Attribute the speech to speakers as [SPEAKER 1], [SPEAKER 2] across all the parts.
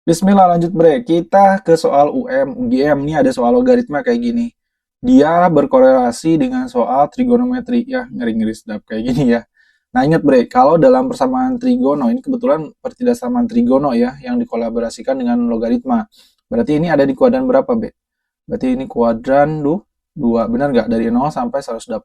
[SPEAKER 1] Bismillah, lanjut bre. Kita ke soal UGM. Ini ada soal logaritma kayak gini. Dia berkorelasi dengan soal trigonometri. Ya, ngeri-ngeri sedap kayak gini ya. Nah, ingat bre, kalau dalam persamaan trigono, ini kebetulan pertidasamaan trigono ya, yang dikolaborasikan dengan logaritma. Berarti ini ada di kuadran berapa, Be? Berarti ini kuadran 2, benar nggak? Dari 0 sampai 180.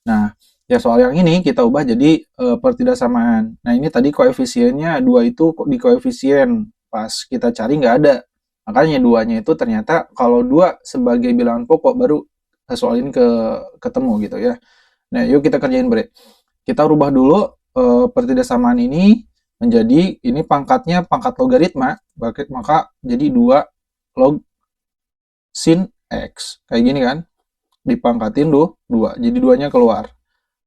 [SPEAKER 1] Nah, ya soal yang ini kita ubah jadi pertidasamaan. Nah, ini tadi koefisiennya 2 itu di koefisien. Pas kita cari nggak ada. Makanya duanya itu ternyata kalau 2 sebagai bilangan pokok baru soal ini ketemu gitu ya. Nah, yuk kita kerjain bre. Kita rubah dulu pertidasamaan ini menjadi ini pangkatnya pangkat logaritma, maka jadi 2 log sin x. Kayak gini kan. Dipangkatin 2. Jadi 2-nya keluar.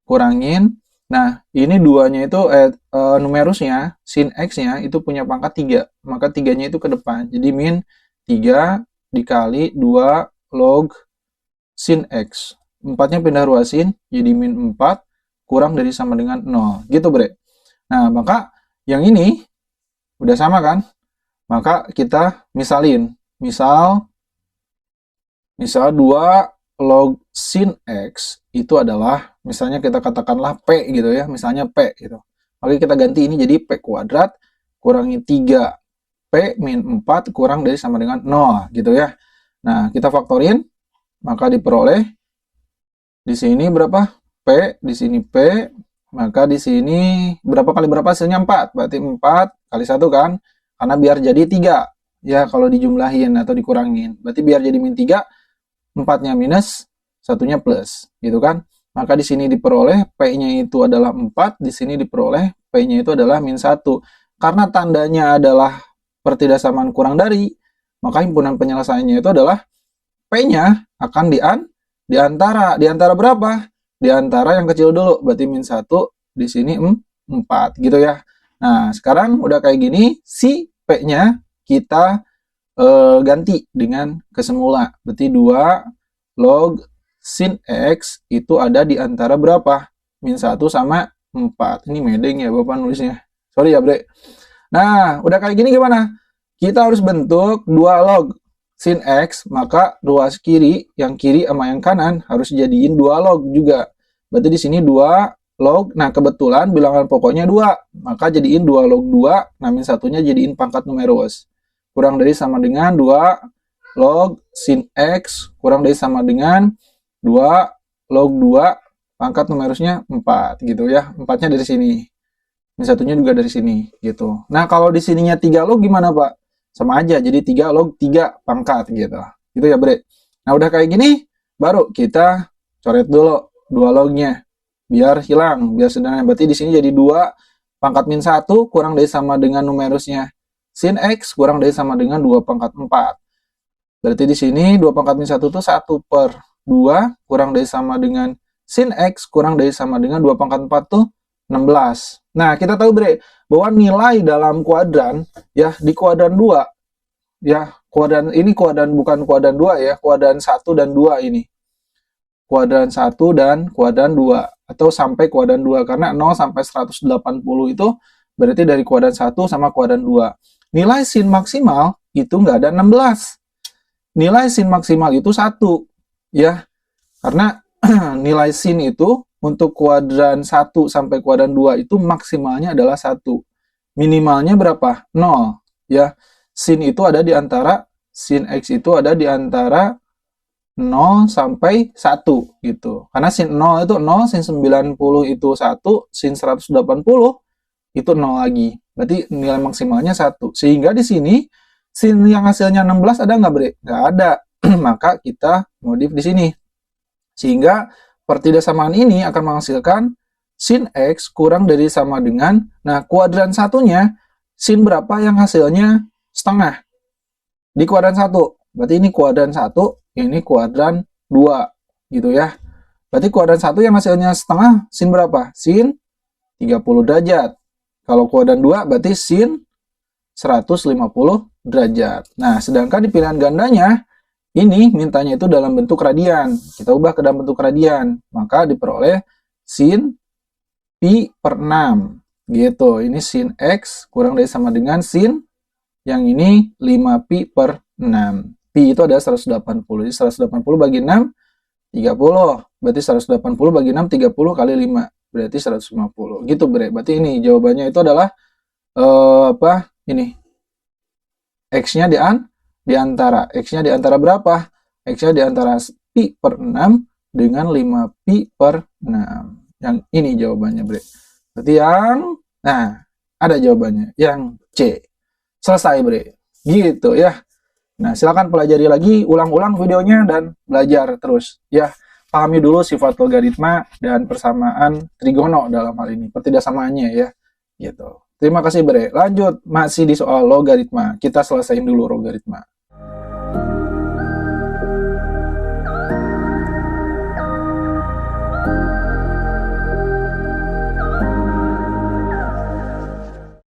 [SPEAKER 1] Kurangin. Nah, ini 2-nya itu numerusnya, sin x-nya itu punya pangkat 3. Maka 3-nya itu ke depan. Jadi min 3 dikali 2 log sin x. 4-nya pindah ruasin, jadi min 4 kurang dari sama dengan 0. Gitu, bre. Nah, maka yang ini udah sama kan? Maka kita misalin. Misal 2 log sin x itu adalah, misalnya kita katakanlah P gitu ya, misalnya P gitu. Maka kita ganti ini jadi P kuadrat kurangi 3 P min 4 kurang dari sama dengan 0 gitu ya. Nah, kita faktorin, maka diperoleh di sini berapa? P, di sini P, maka di sini berapa kali berapa hasilnya? 4, berarti 4 kali 1 kan? Karena biar jadi 3 ya kalau dijumlahin atau dikurangin. Berarti biar jadi min 3, 4-nya minus, 1-nya plus, gitu kan? Maka di sini diperoleh P-nya itu adalah 4, di sini diperoleh P-nya itu adalah min 1. Karena tandanya adalah pertidasamaan kurang dari, maka himpunan penyelesaiannya itu adalah P-nya akan di antara berapa? Di antara yang kecil dulu, berarti min 1, di sini 4, gitu ya. Nah, sekarang udah kayak gini, si P-nya kita ganti dengan kesemula. Berarti 2 log sin x itu ada di antara berapa? Min 1 sama 4. Ini medeng ya Bapak nulisnya. Sorry ya, Bre. Nah, udah kayak gini gimana? Kita harus bentuk 2 log sin x, maka ruas kiri, yang kiri sama yang kanan harus jadiin 2 log juga. Berarti di sini 2 log. Nah, kebetulan bilangan pokoknya 2, maka jadiin 2 log 2, nah min 1-nya jadiin pangkat numerus. Kurang dari sama dengan 2 log sin x kurang dari sama dengan 2 log 2 pangkat numerusnya 4 gitu ya. 4-nya dari sini. Min 1-nya juga dari sini gitu. Nah, kalau di sininya 3 log gimana, Pak? Sama aja, jadi 3 log 3 pangkat gitu. Gitu ya, Bre. Nah, udah kayak gini baru kita coret dulu 2 lognya biar hilang, biar sederhana. Berarti di sini jadi 2 pangkat min 1 kurang dari sama dengan numerusnya sin x kurang dari sama dengan 2 pangkat 4. Berarti di sini 2 pangkat min 1 itu 1/2 kurang dari sama dengan sin x kurang dari sama dengan 2 pangkat 4 tuh 16. Nah, kita tahu Bre, bahwa nilai dalam kuadran ya di kuadran 2 ya, kuadran ini bukan kuadran 2 ya, kuadran 1 dan 2 ini. Kuadran 1 dan kuadran 2 atau sampai kuadran 2 karena 0 sampai 180 itu berarti dari kuadran 1 sama kuadran 2. Nilai sin maksimal itu nggak ada 16. Nilai sin maksimal itu 1. Ya, karena nilai sin itu untuk kuadran 1 sampai kuadran 2 itu maksimalnya adalah 1. Minimalnya berapa? 0. Ya, sin itu ada di antara, sin x itu ada di antara 0 sampai 1 gitu. Karena sin 0 itu 0, sin 90 itu 1, sin 180 itu 0 lagi. Berarti nilai maksimalnya 1. Sehingga di sini sin yang hasilnya 16 ada nggak, Bre? Nggak ada. Maka kita modif di sini. Sehingga pertidasamaan ini akan menghasilkan sin x kurang dari sama dengan, nah kuadran satunya sin berapa yang hasilnya setengah? Di kuadran 1. Berarti ini kuadran 1, ini kuadran 2 gitu ya. Berarti kuadran 1 yang hasilnya setengah sin berapa? Sin 30 derajat. Kalau kuadran 2 berarti sin 150 derajat. Nah, sedangkan di pilihan gandanya, ini mintanya itu dalam bentuk radian. Kita ubah ke dalam bentuk radian. Maka diperoleh sin pi per 6. Gitu. Ini sin x kurang dari sama dengan sin Yang ini 5pi per 6. Pi itu ada 180. Jadi 180 bagi 6, 30. Berarti 180 bagi 6, 30 kali 5. Berarti 150. Gitu, Bre. Berarti ini jawabannya itu adalah apa? Ini. X-nya di antara. X-nya di antara berapa? X-nya di antara pi per 6 dengan 5pi per 6. Yang ini jawabannya, Bre. Berarti yang, nah, ada jawabannya. Yang C. Selesai, Bre. Gitu ya. Nah, silakan pelajari lagi, ulang-ulang videonya, dan belajar terus. Ya, pahami dulu sifat logaritma dan persamaan trigono dalam hal ini. Pertidaksamannya ya. Gitu. Terima kasih, Bre. Lanjut, masih di soal logaritma. Kita selesaiin dulu logaritma.